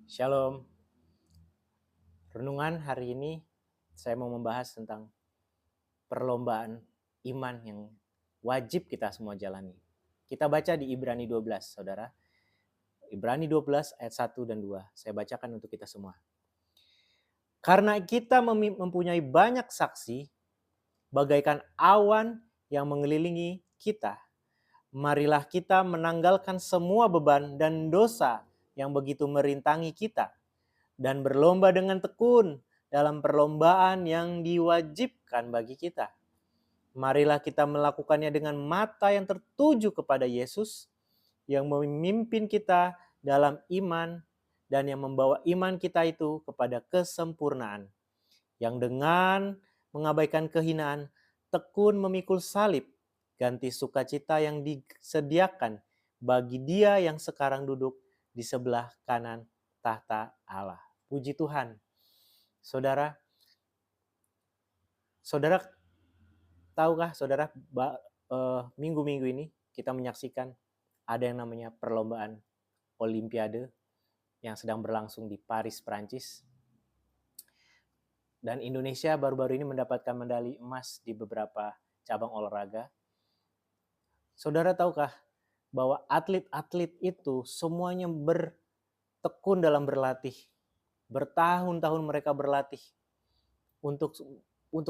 Shalom. Renungan hari ini saya mau membahas tentang perlombaan iman yang wajib kita semua jalani. Kita baca di Ibrani 12, Saudara. Ibrani 12 ayat 1 dan 2. Saya bacakan untuk kita semua. Karena kita mempunyai banyak saksi bagaikan awan yang mengelilingi kita. Marilah kita menanggalkan semua beban dan dosa yang begitu merintangi kita dan berlomba dengan tekun dalam perlombaan yang diwajibkan bagi kita. Marilah kita melakukannya dengan mata yang tertuju kepada Yesus yang memimpin kita dalam iman dan yang membawa iman kita itu kepada kesempurnaan. Yang dengan mengabaikan kehinaan, tekun memikul salib, ganti sukacita yang disediakan bagi Dia yang sekarang duduk di sebelah kanan tahta Allah. Puji Tuhan. Saudara, saudara tahukah saudara minggu-minggu ini kita menyaksikan ada yang namanya perlombaan Olimpiade yang sedang berlangsung di Paris, Prancis. Dan Indonesia baru-baru ini mendapatkan medali emas di beberapa cabang olahraga. Saudara tahukah bahwa atlet-atlet itu semuanya bertekun dalam berlatih. Bertahun-tahun mereka berlatih untuk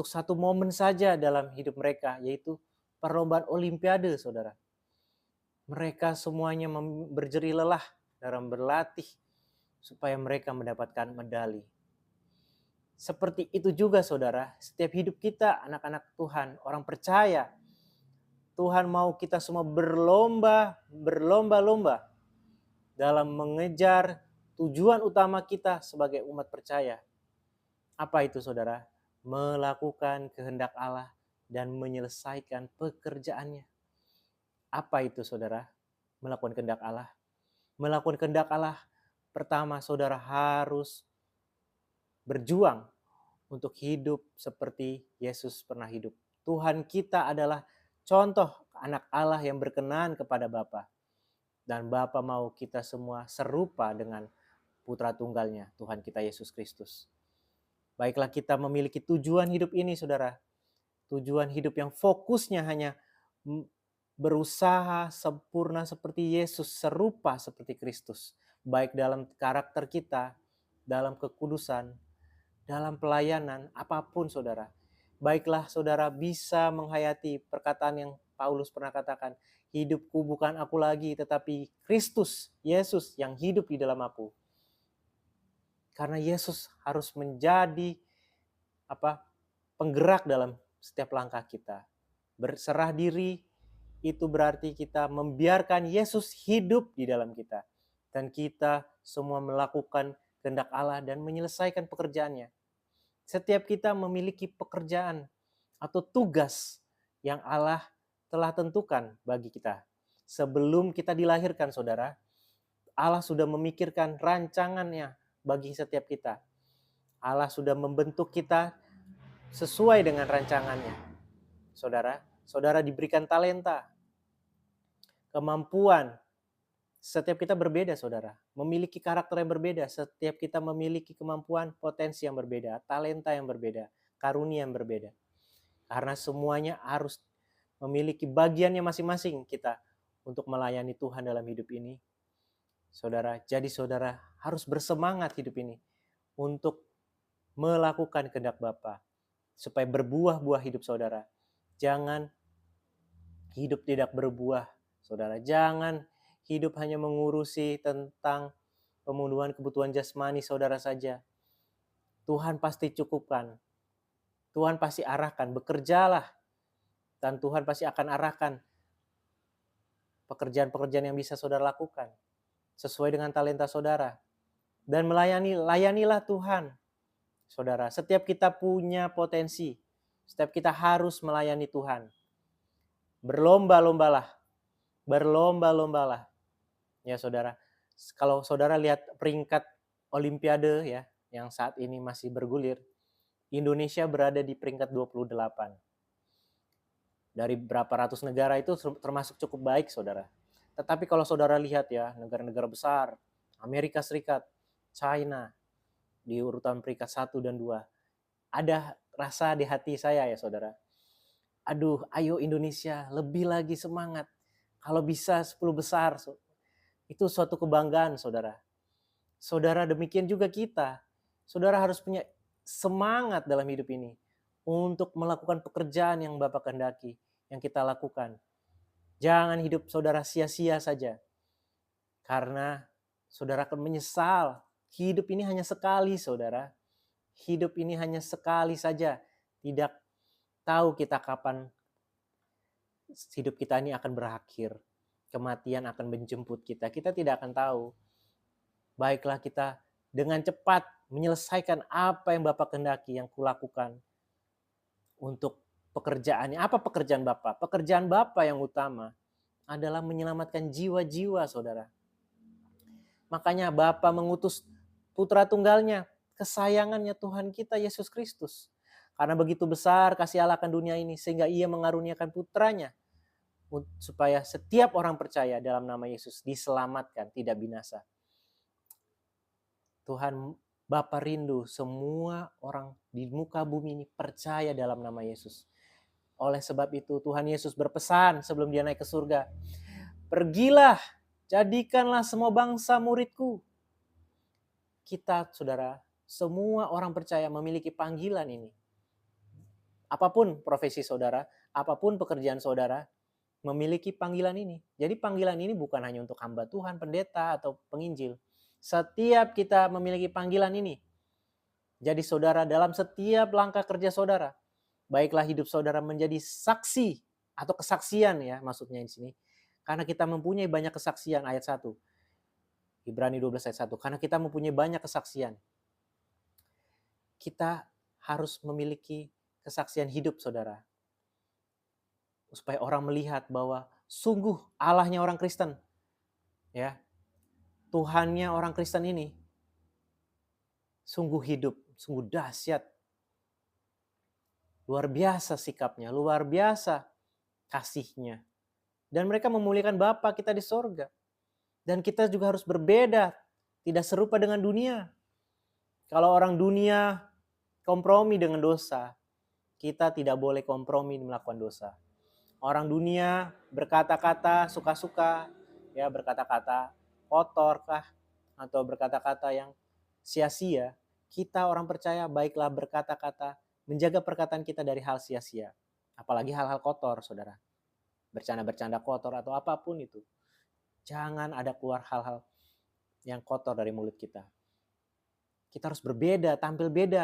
satu momen saja dalam hidup mereka, yaitu perlombaan Olimpiade, saudara. Mereka semuanya berjerih lelah dalam berlatih supaya mereka mendapatkan medali. Seperti itu juga, saudara, setiap hidup kita, anak-anak Tuhan, orang percaya, Tuhan mau kita semua berlomba-lomba dalam mengejar tujuan utama kita sebagai umat percaya. Apa itu, saudara? Melakukan kehendak Allah dan menyelesaikan pekerjaannya. Apa itu, saudara? Melakukan kehendak Allah. Melakukan kehendak Allah, pertama saudara harus berjuang untuk hidup seperti Yesus pernah hidup. Tuhan kita adalah contoh anak Allah yang berkenan kepada Bapa. Dan Bapa mau kita semua serupa dengan putra tunggalnya, Tuhan kita Yesus Kristus. Baiklah kita memiliki tujuan hidup ini, saudara. Tujuan hidup yang fokusnya hanya berusaha sempurna seperti Yesus, serupa seperti Kristus. Baik dalam karakter kita, dalam kekudusan, dalam pelayanan, apapun saudara. Baiklah saudara bisa menghayati perkataan yang Paulus pernah katakan, hidupku bukan aku lagi, tetapi Kristus, Yesus yang hidup di dalam aku. Karena Yesus harus menjadi penggerak dalam setiap langkah kita. Berserah diri itu berarti kita membiarkan Yesus hidup di dalam kita. Dan kita semua melakukan kehendak Allah dan menyelesaikan pekerjaannya. Setiap kita memiliki pekerjaan atau tugas yang Allah telah tentukan bagi kita. Sebelum kita dilahirkan, saudara, Allah sudah memikirkan rancangannya bagi setiap kita. Allah sudah membentuk kita sesuai dengan rancangannya. Saudara diberikan talenta, kemampuan. Setiap kita berbeda, saudara. Memiliki karakter yang berbeda. Setiap kita memiliki kemampuan, potensi yang berbeda, talenta yang berbeda, karunia yang berbeda. Karena semuanya harus memiliki bagiannya masing-masing kita untuk melayani Tuhan dalam hidup ini. Saudara, jadi saudara harus bersemangat hidup ini untuk melakukan kehendak Bapa supaya berbuah-buah hidup saudara. Jangan hidup tidak berbuah, saudara. Jangan hidup hanya mengurusi tentang pemenuhan kebutuhan jasmani saudara saja. Tuhan pasti cukupkan. Tuhan pasti arahkan. Bekerjalah. Dan Tuhan pasti akan arahkan pekerjaan-pekerjaan yang bisa saudara lakukan. Sesuai dengan talenta saudara. Dan layanilah Tuhan. Saudara, setiap kita punya potensi. Setiap kita harus melayani Tuhan. Berlomba-lombalah. Berlomba-lombalah. Ya saudara, kalau saudara lihat peringkat Olimpiade ya, yang saat ini masih bergulir, Indonesia berada di peringkat 28. Dari berapa ratus negara itu termasuk cukup baik, saudara. Tetapi kalau saudara lihat ya, negara-negara besar, Amerika Serikat, China di urutan peringkat 1 dan 2. Ada rasa di hati saya ya saudara. Aduh, ayo Indonesia lebih lagi semangat. Kalau bisa 10 besar, itu suatu kebanggaan saudara. Saudara, demikian juga kita. Saudara harus punya semangat dalam hidup ini untuk melakukan pekerjaan yang Bapa kehendaki, yang kita lakukan. Jangan hidup saudara sia-sia saja. Karena saudara akan menyesal. Hidup ini hanya sekali saudara. Hidup ini hanya sekali saja. Tidak tahu kita kapan hidup kita ini akan berakhir. Kematian akan menjemput kita. Kita tidak akan tahu. Baiklah kita dengan cepat menyelesaikan apa yang Bapa kehendaki, yang kulakukan untuk pekerjaannya. Apa pekerjaan Bapa? Pekerjaan Bapa yang utama adalah menyelamatkan jiwa-jiwa saudara. Makanya Bapa mengutus putra tunggalnya, kesayangannya Tuhan kita Yesus Kristus. Karena begitu besar kasih Allah akan dunia ini, sehingga ia mengaruniakan putranya, supaya setiap orang percaya dalam nama Yesus diselamatkan, tidak binasa. Tuhan Bapa rindu semua orang di muka bumi ini percaya dalam nama Yesus. Oleh sebab itu Tuhan Yesus berpesan sebelum dia naik ke surga, pergilah, jadikanlah semua bangsa muridku. Kita saudara, semua orang percaya memiliki panggilan ini. Apapun profesi saudara, apapun pekerjaan saudara, memiliki panggilan ini. Jadi panggilan ini bukan hanya untuk hamba Tuhan, pendeta, atau penginjil. Setiap kita memiliki panggilan ini. Jadi saudara, dalam setiap langkah kerja saudara, baiklah hidup saudara menjadi saksi atau kesaksian ya maksudnya di sini. Karena kita mempunyai banyak kesaksian, ayat 1. Ibrani 12 ayat 1. Karena kita mempunyai banyak kesaksian. Kita harus memiliki kesaksian hidup saudara. Supaya orang melihat bahwa sungguh Allahnya orang Kristen. Ya. Tuhannya orang Kristen ini sungguh hidup, sungguh dahsyat. Luar biasa sikapnya, luar biasa kasihnya. Dan mereka memuliakan Bapa kita di sorga. Dan kita juga harus berbeda, tidak serupa dengan dunia. Kalau orang dunia kompromi dengan dosa, kita tidak boleh kompromi melakukan dosa. Orang dunia berkata-kata suka-suka, ya berkata-kata kotor kah, atau berkata-kata yang sia-sia. Kita orang percaya baiklah berkata-kata, menjaga perkataan kita dari hal sia-sia. Apalagi hal-hal kotor, saudara. Bercanda-bercanda kotor atau apapun itu. Jangan ada keluar hal-hal yang kotor dari mulut kita. Kita harus berbeda, tampil beda